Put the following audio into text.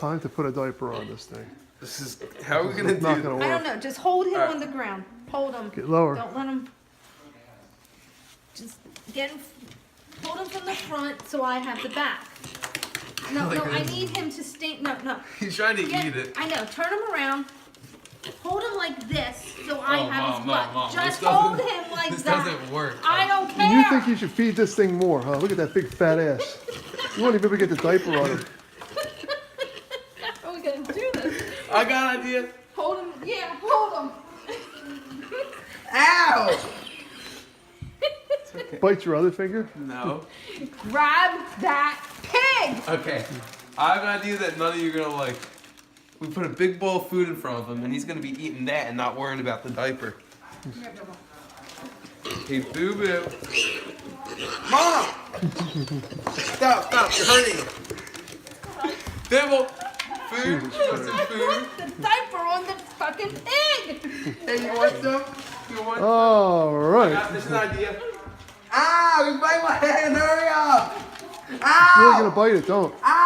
time to put a diaper on this thing. This is how are we gonna It's not do gonna this? work. I don't know. Just hold him on the ground. Hold him. Get lower. Don't let him. Just get him. Hold him from the front so I have the back. No, no, I need him to stay. No, no. He's trying to Get- eat it. I know. Turn him around. Hold him like this so I Oh, have Mom, his butt. Mom, Just this doesn't- hold him like this that. doesn't work. I don't care. You think you should feed this thing more, huh? Look at that big fat ass. You won't even be able to get the diaper on him. How are we gonna do this? I got an idea. Hold him. Yeah, hold him. Ow! Bite your other finger. No. Grab that pig. Okay. I have an idea that none of you are gonna like. We put a big bowl of food in front of him, and he's gonna be eating that and not worrying about the diaper. Hey, boo boo. Mom! Stop! You're hurting him. Dibble! Food? You want some food? The diaper on the fucking pig. Hey, you want some? You want some? All right. This is an idea. Ah! You bite my hand! Hurry up! You're really gonna bite it, don't. Ah!